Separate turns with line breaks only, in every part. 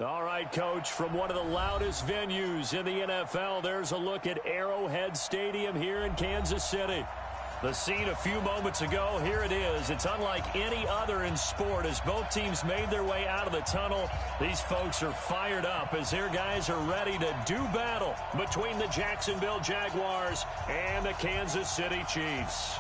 All right, Coach, from one of the loudest venues in the NFL, there's a look at Arrowhead Stadium here in Kansas City. The scene a few moments ago, here it is. It's unlike any other in sport as both teams made their way out of the tunnel. These folks are fired up as their guys are ready to do battle between the Jacksonville Jaguars and the Kansas City Chiefs.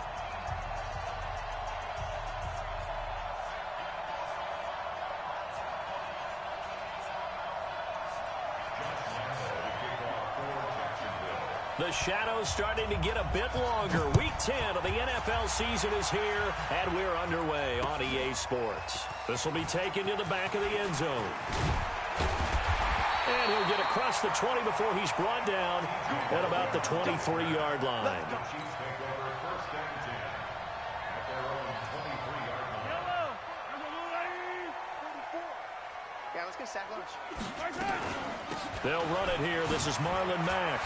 The shadow's starting to get a bit longer. Week 10 of the NFL season is here, and we're underway on EA Sports. This will be taken to the back of the end zone. And he'll get across the 20 before he's brought down at about the 23-yard line.
Yeah, let's get sack lunch.
They'll run it here. This is Marlon Mack.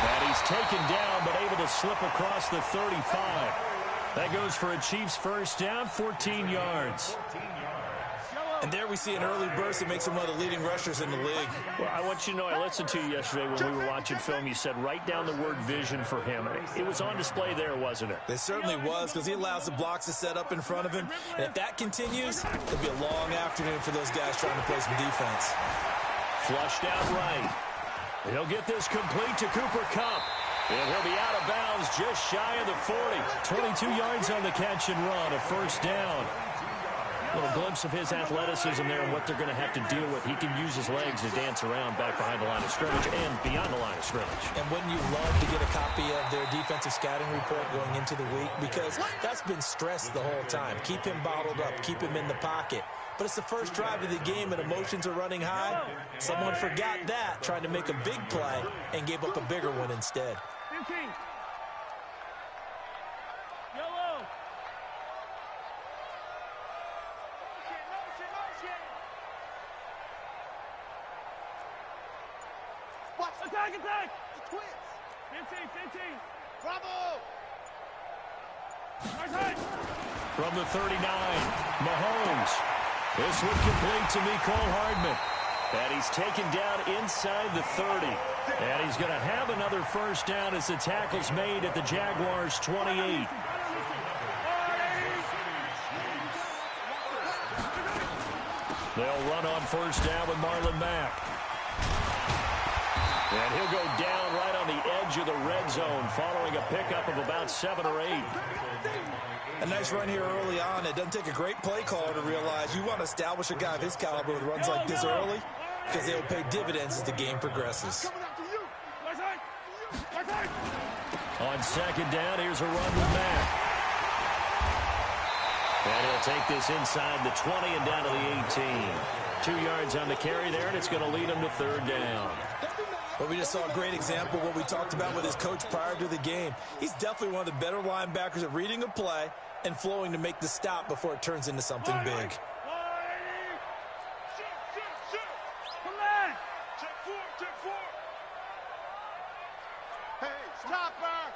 And he's taken down, but able to slip across the 35. That goes for a Chiefs first down, 14 yards.
And there we see an early burst that makes him one of the leading rushers in the league.
Well, I want you to know, I listened to you yesterday when we were watching film. You said write down the word vision for him. It was on display there, wasn't it?
It certainly was, because he allows the blocks to set up in front of him. And if that continues, it'll be a long afternoon for those guys trying to play some defense.
Flushed out right. He'll get this complete to Cooper Kupp. And he'll be out of bounds just shy of the 40. 22 yards on the catch and run, a first down. A little glimpse of his athleticism there and what they're going to have to deal with. He can use his legs to dance around back behind the line of scrimmage and beyond the line of scrimmage.
And wouldn't you love to get a copy of their defensive scouting report going into the week? Because that's been stressed the whole time. Keep him bottled up. Keep him in the pocket. But it's the first drive of the game and emotions are running high. Someone forgot that, trying to make a big play, and gave up a bigger one instead.
15. Yellow.
What?
Attack, attack!
The twins.
15.
Bravo!
Right side.
From the 39, Mahomes. This one complete to Mecole Hardman. And he's taken down inside the 30. And he's going to have another first down as the tackle's made at the Jaguars' 28. They'll run on first down with Marlon Mack. And he'll go down right on the edge of the red zone following a pickup of about 7 or 8.
A nice run here early on. It doesn't take a great play caller to realize you want to establish a guy of his caliber with runs like this early because they'll pay dividends as the game progresses.
On second down, here's a run with Mack. And he'll take this inside the 20 and down to the 18. 2 yards on the carry there, and it's going to lead him to third down.
But we just saw a great example of what we talked about with his coach prior to the game. He's definitely one of the better linebackers at reading a play and flowing to make the stop before it turns into something big.
Hey, stopper!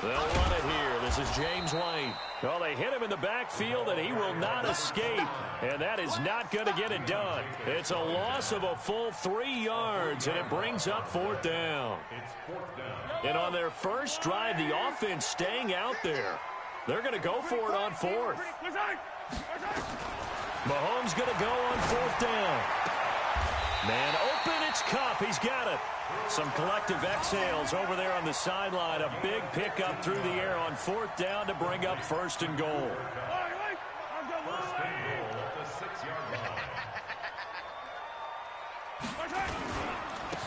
They'll run it here. This is James White. Well, they hit him in the backfield, and he will not escape. And that is not going to get it done. It's a loss of a full 3 yards, and it brings up fourth down. And on their first drive, the offense staying out there. They're going to go for it on fourth. Mahomes going to go on fourth down. Man open, it's Kupp. He's got it. Some collective exhales over there on the sideline. A big pickup through the air on fourth down to bring up first and goal.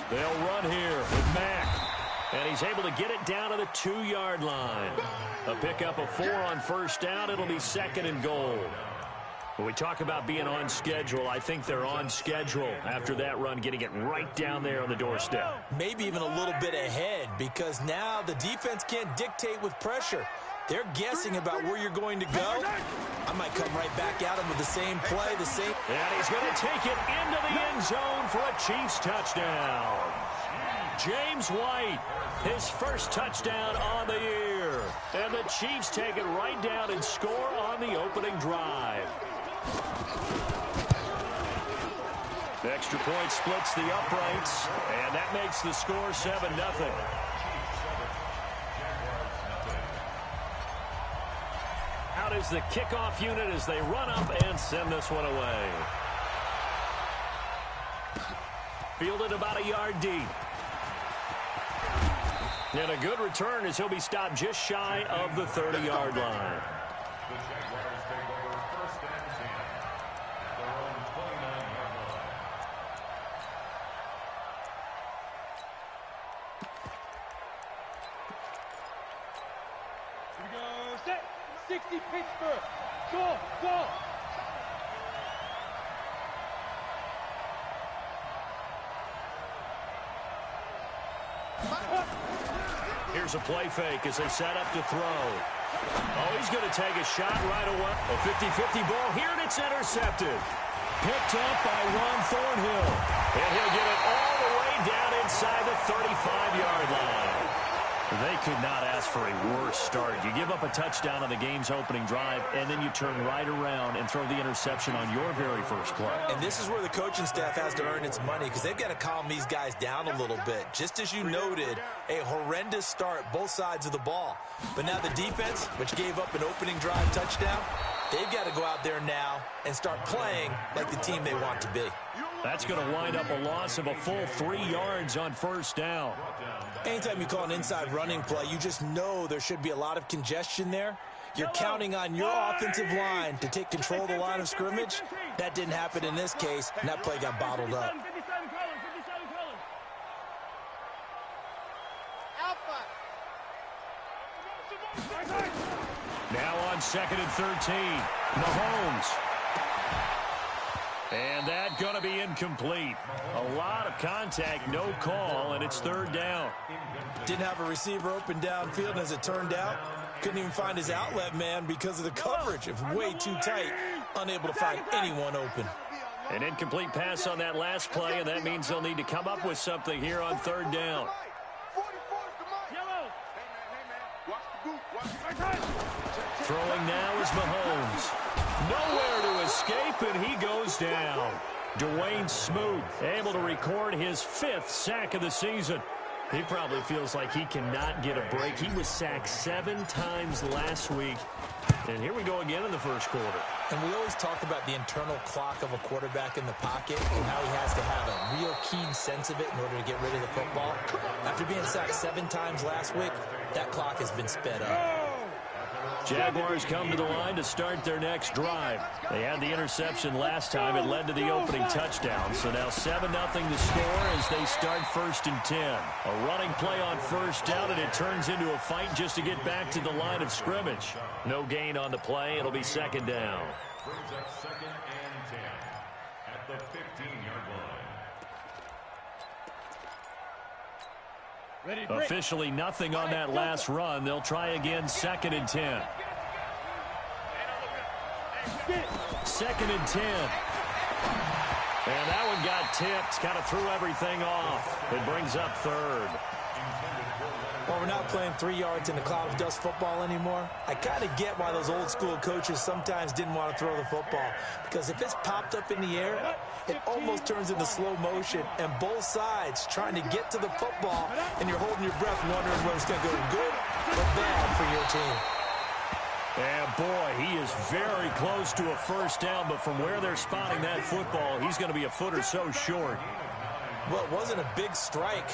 They'll run here with Mack. And he's able to get it down to the 2-yard line. A pickup of 4 on first down. It'll be second and goal. When we talk about being on schedule, I think they're on schedule after that run, getting it right down there on the doorstep.
Maybe even a little bit ahead because now the defense can't dictate with pressure. They're guessing about where you're going to go. I might come right back at him with the same play, the same.
And he's going to take it into the end zone for a Chiefs touchdown. James White, his first touchdown on the year. And the Chiefs take it right down and score on the opening drive. The extra point splits the uprights, and that makes the score 7-0. Out is the kickoff unit as they run up and send this one away. Fielded about a yard deep. And a good return as he'll be stopped just shy of the 30-yard line.
Here we go. Set. 60 Pittsburgh. Go. Go.
Here's a play fake as they set up to throw. Oh, he's going to take a shot right away. A 50-50 ball here, and it's intercepted. Picked up by Ron Thornhill. And he'll get it all the way down inside the 35-yard line. They could not ask for a worse start. You give up a touchdown on the game's opening drive, and then you turn right around and throw the interception on your very first play.
And this is where the coaching staff has to earn its money because they've got to calm these guys down a little bit. Just as you noted, a horrendous start, both sides of the ball. But now the defense, which gave up an opening drive touchdown, they've got to go out there now and start playing like the team they want to be.
That's going to wind up a loss of a full 3 yards on first down.
Anytime you call an inside running play, you just know there should be a lot of congestion there. You're counting on your offensive line to take control of the line of scrimmage. That didn't happen in this case, and that play got bottled up.
57 colors.
Alpha.
Now on 2nd and 13, Mahomes. And that going to be incomplete. A lot of contact, no call, and it's 3rd down.
Didn't have a receiver open downfield, and as it turned out, couldn't even find his outlet man because of the coverage. It was way too tight, unable to find anyone open.
An incomplete pass on that last play, and that means they'll need to come up with something here on 3rd down.
Yellow.
Throwing now is Mahomes. Nowhere to escape, and he goes down. Dwayne Smoot able to record his 5th sack of the season. He probably feels like he cannot get a break. He was sacked 7 times last week. And here we go again in the first quarter.
And we always talk about the internal clock of a quarterback in the pocket and how he has to have a real keen sense of it in order to get rid of the football. After being sacked 7 times last week, that clock has been sped up.
Jaguars come to the line to start their next drive. They had the interception last time. It led to the opening touchdown. So now 7-0 the score as they start 1st and 10. A running play on first down, and it turns into a fight just to get back to the line of scrimmage. No gain on the play. It'll be 2nd down.
Brings up 2nd and 10 at the 15-yard line.
Officially nothing on that last run. They'll try again 2nd and 10. 2nd and 10. And that one got tipped. Kind of threw everything off. It brings up 3rd.
Well, we're not playing 3 yards in a cloud of dust football anymore. I kind of get why those old school coaches sometimes didn't want to throw the football. Because if it's popped up in the air, it almost turns into slow motion. And both sides trying to get to the football, and you're holding your breath wondering whether it's going to go good or bad for your team.
And boy, he is very close to a first down. But from where they're spotting that football, he's going to be a foot or so short.
Well, it wasn't a big strike,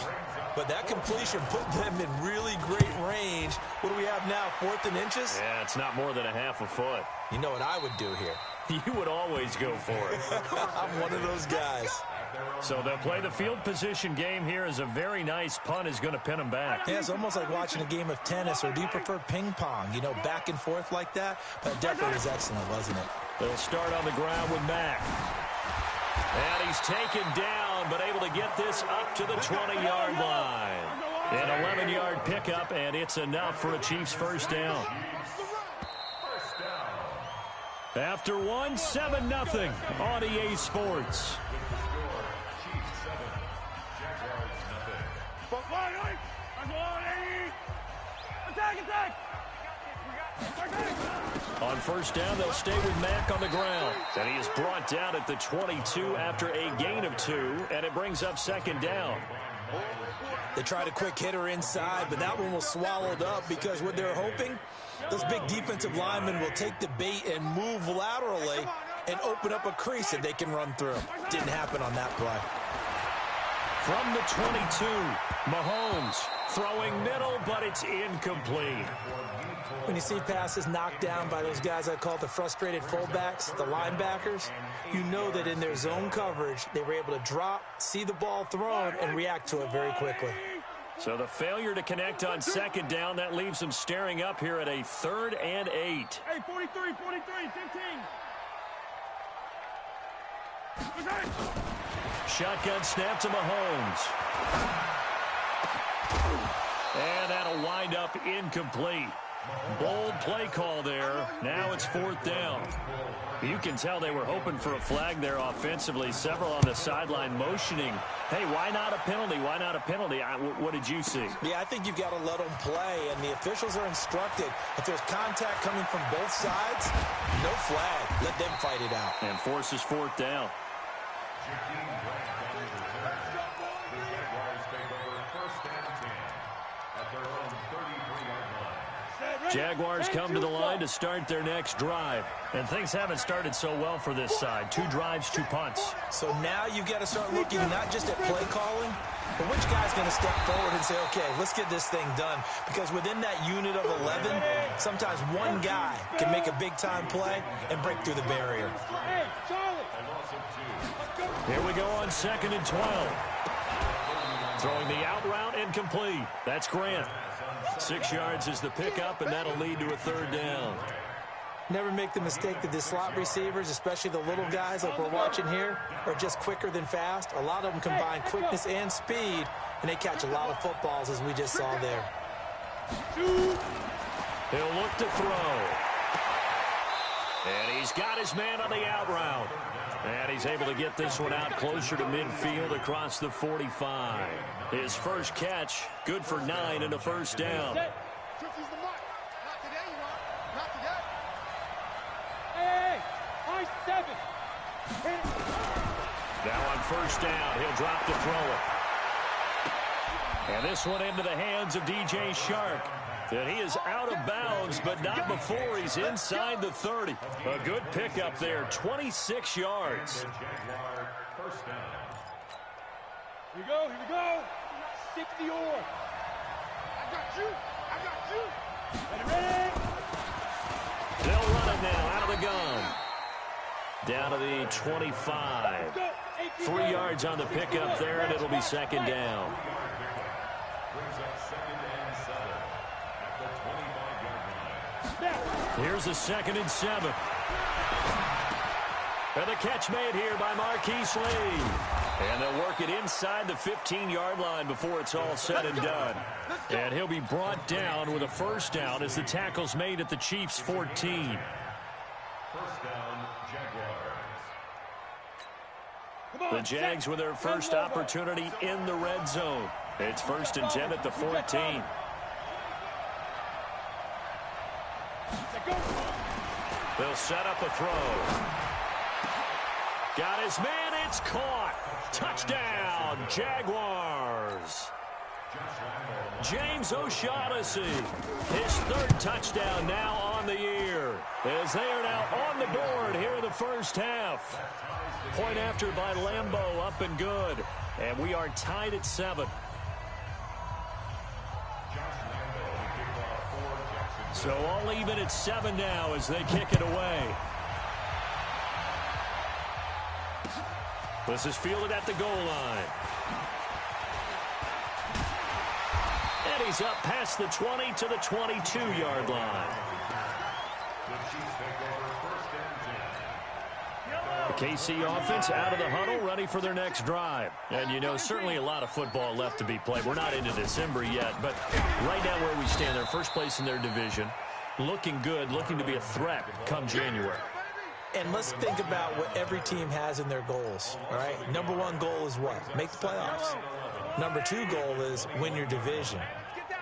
but that completion put them in really great range. What do we have now, 4th and inches?
Yeah, it's not more than a half a foot.
You know what I would do here?
You would always go for it.
I'm one of those guys.
So they'll play the field position game here as a very nice punt is going to pin them back.
Yeah, it's almost like watching a game of tennis, or do you prefer ping pong? You know, back and forth like that? But it definitely was excellent, wasn't it?
They'll start on the ground with Mack. And he's taken down, but able to get this up to the 20-yard line. An 11-yard pickup, and it's enough for a Chiefs first down. After 7-0 on EA Sports. first down. They'll stay with Mack on the ground. And he is brought down at the 22 after a gain of 2, and it brings up second down.
They tried a quick hitter inside, but that one was swallowed up because what they're hoping, those big defensive linemen will take the bait and move laterally and open up a crease that they can run through. Didn't happen on that play.
From the 22, Mahomes throwing middle, but it's incomplete.
When you see passes knocked down by those guys I call the frustrated fullbacks, the linebackers, you know that in their zone coverage, they were able to drop, see the ball thrown, and react to it very quickly.
So the failure to connect on second down, that leaves them staring up here at a 3rd and 8.
Hey, 43, 15.
Shotgun snap to Mahomes. And that'll wind up incomplete. Bold play call there. Now it's 4th down. You can tell they were hoping for a flag there offensively. Several on the sideline motioning. Hey, why not a penalty? Why not a penalty? What did you see?
Yeah, I think you've got to let them play, and the officials are instructed. If there's contact coming from both sides, no flag. Let them fight it out.
And forces 4th down. Jaguars come to the line to start their next drive. And things haven't started so well for this side. 2 drives, 2 punts.
So now you've got to start looking not just at play calling, but which guy's going to step forward and say, okay, let's get this thing done. Because within that unit of 11, sometimes one guy can make a big-time play and break through the barrier.
Here we go on 2nd and 12. Throwing the out route incomplete. That's Grant. 6 yards is the pickup, and that'll lead to a 3rd down.
Never make the mistake that the slot receivers, especially the little guys like we're watching here, are just quicker than fast. A lot of them combine quickness and speed, and they catch a lot of footballs, as we just saw there.
He'll look to throw. And he's got his man on the out route. And he's able to get this one out closer to midfield across the 45. His first catch, good for 9 and a first down. Now on first down, he'll drop to throw it. And this one into the hands of DJ Shark. And he is out of bounds, but not before he's inside the 30. A good pickup there, 26 yards.
Here we go. 60 or. I got you. Ready.
They'll run it now out of the gun. Down to the 25. 3 yards on the pickup there, and it'll be second down. Here's a 2nd and 7. And the catch made here by Marquise Lee. And they'll work it inside the 15-yard line before it's all said and done. And he'll be brought down with a first down as the tackle's made at the Chiefs' 14.
First down, Jaguars.
The Jags with their first opportunity in the red zone. It's 1st and 10 at the 14. They'll set up a throw. Got his man, it's caught. Touchdown, Jaguars. James O'Shaughnessy, his 3rd touchdown now on the year, as they are now on the board here in the first half. Point after by Lambeau, up and good. And we are tied at 7. So all even at 7 now as they kick it away. This is fielded at the goal line. And he's up past the 20 to the 22-yard line. The KC offense out of the huddle, ready for their next drive. And, you know, certainly a lot of football left to be played. We're not into December yet, but right now where we stand, they're first place in their division, looking good, looking to be a threat come January.
And let's think about what every team has in their goals, all right? Number 1 goal is what? Make the playoffs. Number 2 goal is win your division.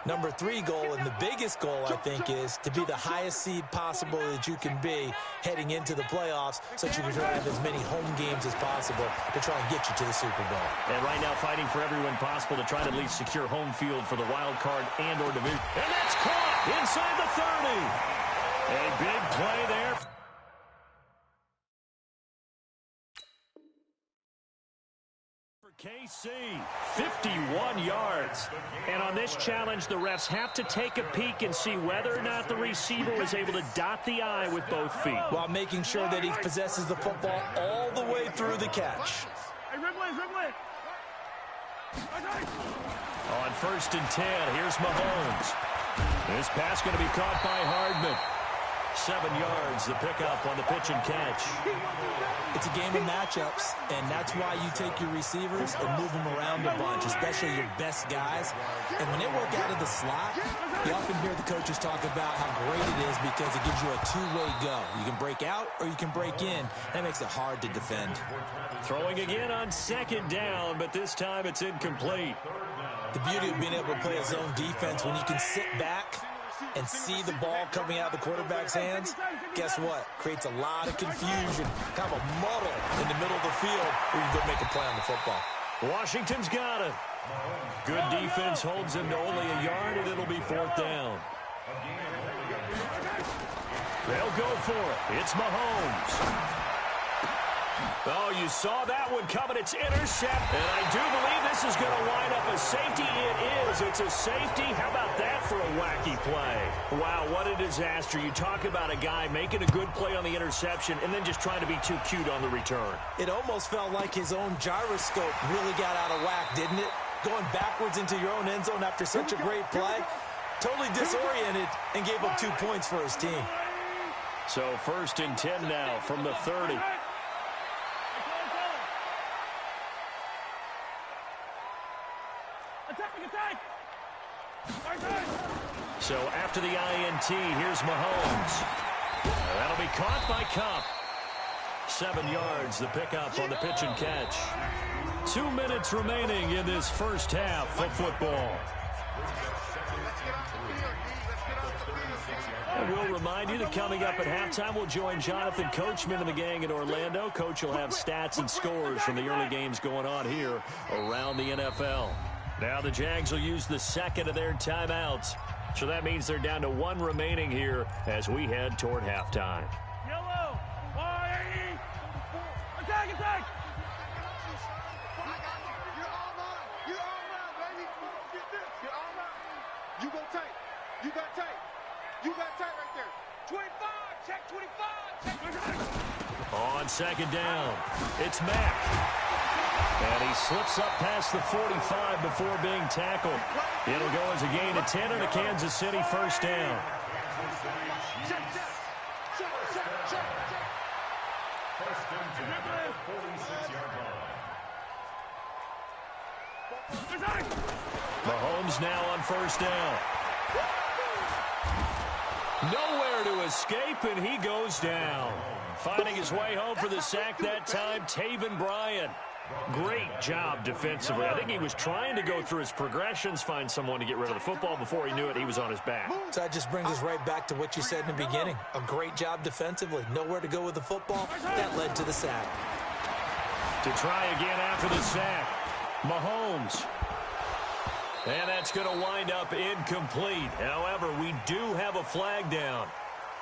Number 3 goal, and the biggest goal, I think, is to be the highest seed possible that you can be heading into the playoffs so that you can try to have as many home games as possible to try and get you to the Super Bowl.
And right now fighting for every win possible to try to at least secure home field for the wild card and or division. And that's caught inside the 30. A big play there. KC, 51 yards. And on this challenge, the refs have to take a peek and see whether or not the receiver was able to dot the I with both feet,
while making sure that he possesses the football all the way through the catch.
On 1st and 10, here's Mahomes. This pass going to be caught by Hardman. 7 yards, the pickup on the pitch and catch.
It's a game of matchups, and that's why you take your receivers and move them around a bunch, especially your best guys. And when they work out of the slot, you often hear the coaches talk about how great it is because it gives you a two-way go. You can break out or you can break in. That makes it hard to defend.
Throwing again on 2nd down, but this time it's incomplete.
The beauty of being able to play a zone defense when you can sit back and see the ball coming out of the quarterback's hands, guess what? Creates a lot of confusion, kind of a muddle in the middle of the field where you can go make a play on the football.
Washington's got it. Good defense holds him to only a yard, and it'll be 4th down. They'll go for it. It's Mahomes. Oh, you saw that one coming. It's intercept. And I do believe this is going to wind up a safety. It is. It's a safety. How about that for a wacky play? Wow, what a disaster. You talk about a guy making a good play on the interception and then just trying to be too cute on the return.
It almost felt like his own gyroscope really got out of whack, didn't it? Going backwards into your own end zone after such a great play. Totally disoriented and gave up 2 points for his team.
So 1st and 10 now from the 30. So after the INT, here's Mahomes. That'll be caught by Kupp. 7 yards, the pickup on the pitch and catch. 2 minutes remaining in this first half of football. And we'll remind you that coming up at halftime, we'll join Jonathan Coachman and the gang in Orlando. Coach will have stats and scores from the early games going on here around the NFL. Now the Jags will use the 2nd of their timeouts. So that means they're down to 1 remaining here as we head toward halftime.
Yellow, Y-A-E, attack, attack. You're all mine, baby. Get this, you're all mine. You go tight, you got tight. You got tight right there. 25, check 25, check.
On 2nd down, it's Mack. And he slips up past the 45 before being tackled. It'll go as a gain of 10 and a Kansas City 1st down.
Check, check. Check, check, check, check.
1st and 10 at the 46-yard line.
Mahomes now on 1st down. Nowhere to escape, and he goes down. Finding his way home for the sack that time, Taven Bryan. Great job defensively. I think he was trying to go through his progressions, find someone to get rid of the football. Before he knew it, he was on his back.
So that just brings us right back to what you said in the beginning. A great job defensively. Nowhere to go with the football. That led to the sack.
To try again after the sack, Mahomes. And that's going to wind up incomplete. However, we do have a flag down.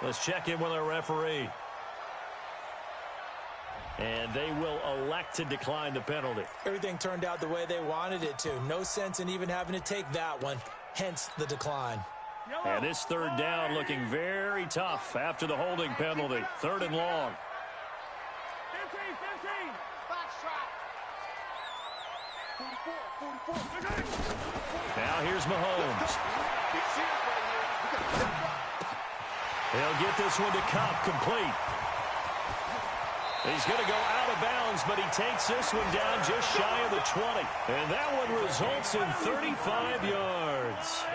Let's check in with our referee. And they will elect to decline the penalty.
Everything turned out the way they wanted it to. No sense in even having to take that one, hence the decline.
And this 3rd down looking very tough after the holding penalty. 3rd and long.
15, 15. Box trap. 44, 44.
Now here's Mahomes. He'll get this one to Kupp, complete. He's going to go out of bounds, but he takes this one down just shy of the 20. And that one results in 35 yards.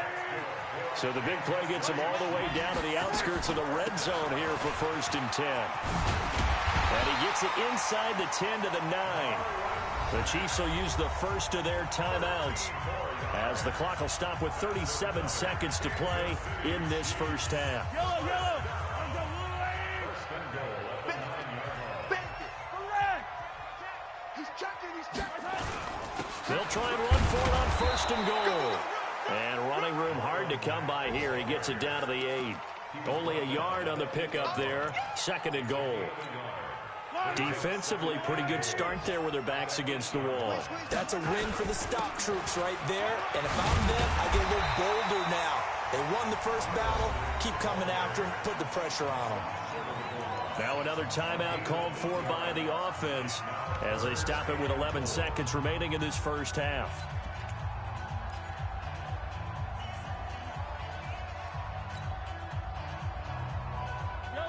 So the big play gets him all the way down to the outskirts of the red zone here for 1st and 10. And he gets it inside the 10 to the 9. The Chiefs will use the first of their timeouts as the clock will stop with 37 seconds to play in this first half. They'll try and run for it on first and goal. And running room hard to come by here. He gets it down to the 8. Only a yard on the pickup there. Second and goal. Defensively, pretty good start there with their backs against the wall.
That's a win for the stop troops right there. And if I'm them, I get a little bolder now. They won the first battle. Keep coming after them. Put the pressure on them.
Now another timeout called for by the offense as they stop it with 11 seconds remaining in this first half.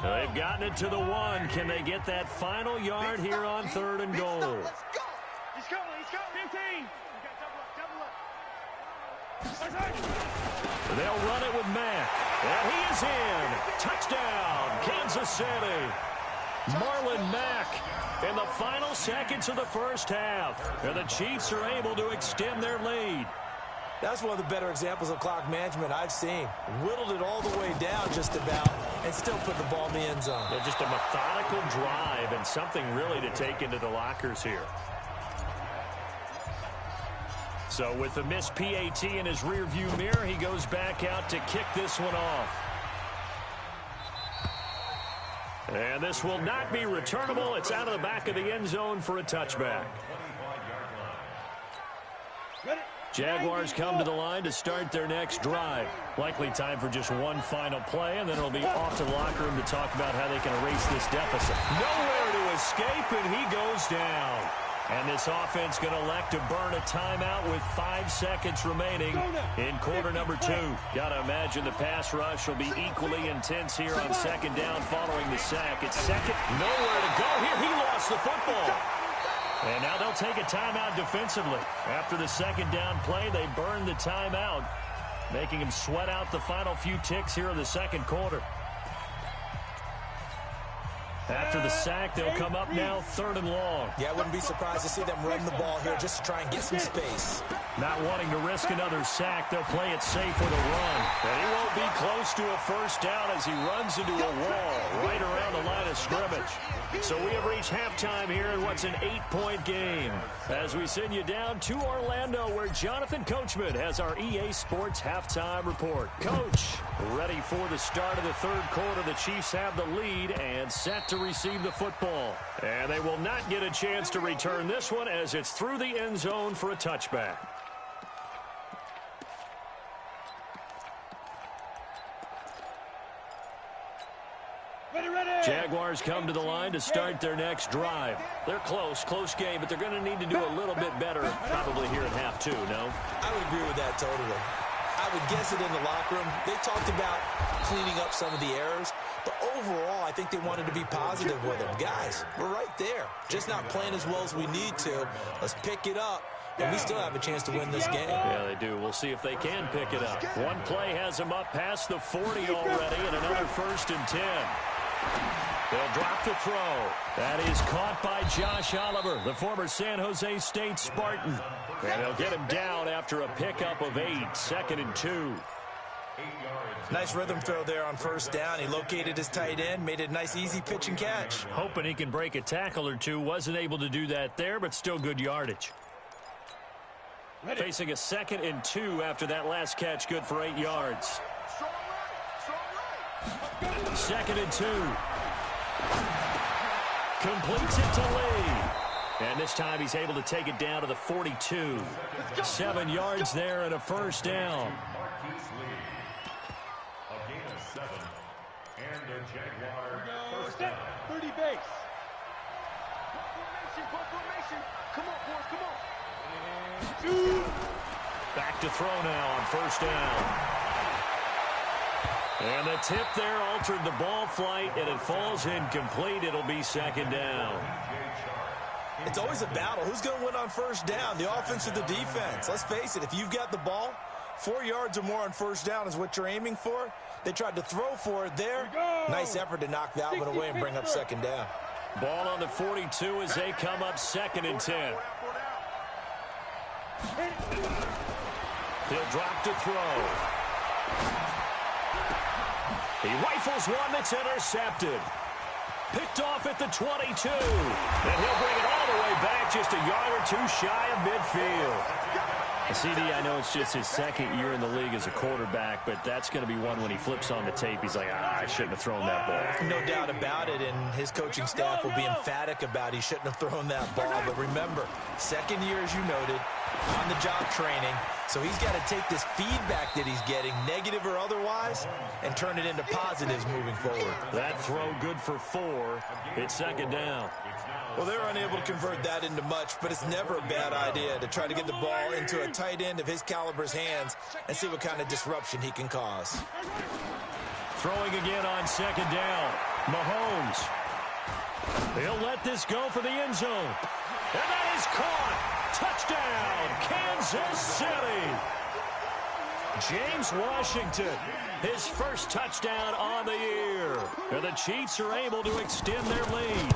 They've gotten it to the 1. Can they get that final yard here on third and goal?
Let's go. He's coming. 15.
They'll run it with Mack. And he is in. Touchdown, Kansas City. Marlon Mack in the final seconds of the first half. And the Chiefs are able to extend their lead.
That's one of the better examples of clock management I've seen. Whittled it all the way down just about and still put the ball in the end zone.
Yeah, just a methodical drive and something really to take into the lockers here. So with the missed PAT in his rearview mirror, he goes back out to kick this one off. And this will not be returnable. It's out of the back of the end zone for a touchback. Jaguars come to the line to start their next drive. Likely time for just one final play, and then it'll be off to the locker room to talk about how they can erase this deficit. Nowhere to escape, and he goes down. And this offense going to elect to burn a timeout with 5 seconds remaining in quarter number 2. Got to imagine the pass rush will be equally intense here on second down following the sack. It's second. Nowhere to go here. He lost the football. And now they'll take a timeout defensively. After the second down play, they burn the timeout, making him sweat out the final few ticks here in the second quarter. After the sack, they'll come up now third and long.
Yeah, I wouldn't be surprised to see them run the ball here just to try and get some space.
Not wanting to risk another sack, they'll play it safe with a run. And he won't be close to a first down as he runs into a wall right around the line of scrimmage. So we have reached halftime here in what's an 8-point game. As we send you down to Orlando, where Jonathan Coachman has our EA Sports halftime report. Coach, ready for the start of the third quarter. The Chiefs have the lead and set to receive the football. And they will not get a chance to return this one as it's through the end zone for a touchback. Jaguars come to the line to start their next drive. They're close game, but they're going to need to do a little bit better probably here in half 2, no?
I would agree with that totally. I would guess it in the locker room. They talked about cleaning up some of the errors, but overall, I think they wanted to be positive with them. Guys, we're right there. Just not playing as well as we need to. Let's pick it up, and we still have a chance to win this game.
Yeah, they do. We'll see if they can pick it up. One play has them up past the 40 already, and another 1st and 10. They'll drop the throw. That is caught by Josh Oliver, the former San Jose State Spartan. And they'll get him down after a pickup of 8, 2nd and 2.
Nice rhythm throw there on first down. He located his tight end, made it a nice, easy pitch and catch.
Hoping he can break a tackle or two. Wasn't able to do that there, but still good yardage. Facing a 2nd and 2 after that last catch, good for 8 yards. 2nd and 2. Completes it to Lee. And this time he's able to take it down to the 42. 7 yards there and a first down.
A gain of 7. And a Jaguar first down.
30 base.
Formation. Come on, boys, come on.
Back to throw now on first down. And the tip there altered the ball flight, and it falls incomplete. It'll be 2nd down.
It's always a battle. Who's going to win on first down, the offense or the defense? Let's face it, if you've got the ball, 4 yards or more on first down is what you're aiming for. They tried to throw for it there. Nice effort to knock that one away and bring up 2nd down.
Ball on the 42 as they come up 2nd and 10. He'll drop to throw. He rifles one that's intercepted. Picked off at the 22. And he'll bring it all the way back just a yard or two shy of midfield. CD, I know it's just his second year in the league as a quarterback, but that's going to be one when he flips on the tape. He's like, I shouldn't have thrown that ball.
No doubt about it, and his coaching staff will be emphatic about he shouldn't have thrown that ball. But remember, second year, as you noted, on-the-job training, so he's got to take this feedback that he's getting, negative or otherwise, and turn it into positives moving forward.
That throw good for 4. It's second down.
Well, they're unable to convert that into much, but it's never a bad idea to try to get the ball into a tight end of his caliber's hands and see what kind of disruption he can cause.
Throwing again on second down. Mahomes. He'll let this go for the end zone. And that is caught. Touchdown, Kansas City. James Washington, his first touchdown on the year. And the Chiefs are able to extend their lead.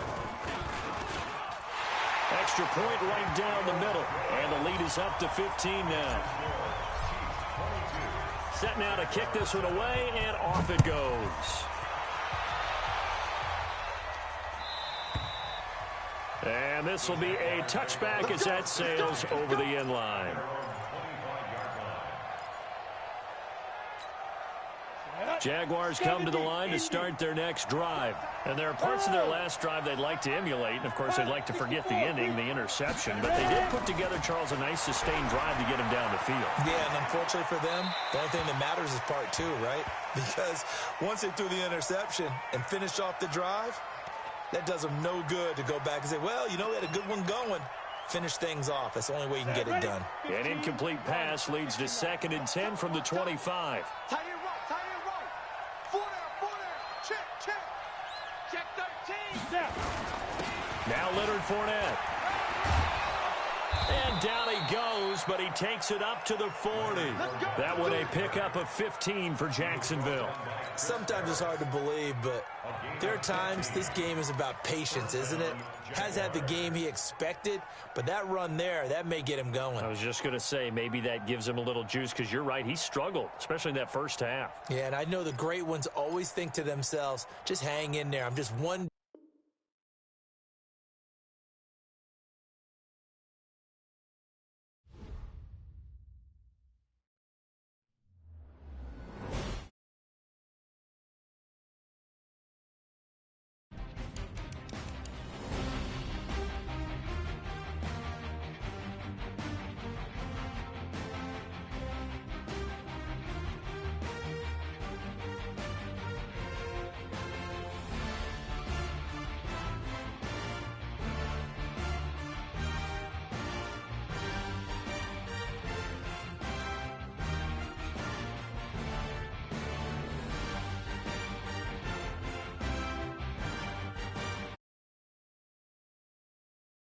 Extra point right down the middle. And the lead is up to 15 now. Set now to kick this one away, and off it goes. And this will be a touchback as that sails over the end line. Jaguars come to the line to start their next drive. And there are parts of their last drive they'd like to emulate. And, of course, they'd like to forget the ending, the interception. But they did put together, Charles, a nice sustained drive to get him down the field.
Yeah, and unfortunately for them, the only thing that matters is part 2, right? Because once they threw the interception and finished off the drive, that does them no good to go back and say, well, you know, we had a good one going. Finish things off. That's the only way you can get it done.
An incomplete pass leads to 2nd and 10 from the 25.
Tie it right. 4 there. Check. Check 13.
Now Leonard Fournette. And down he goes, but he takes it up to the 40. That one a pickup of 15 for Jacksonville.
Sometimes it's hard to believe, but there are times this game is about patience, isn't it? Has had the game he expected, but that run there, that may get him going.
I was just going to say, maybe that gives him a little juice, because you're right, he struggled, especially in that first half.
Yeah, and I know the great ones always think to themselves, just hang in there. I'm just one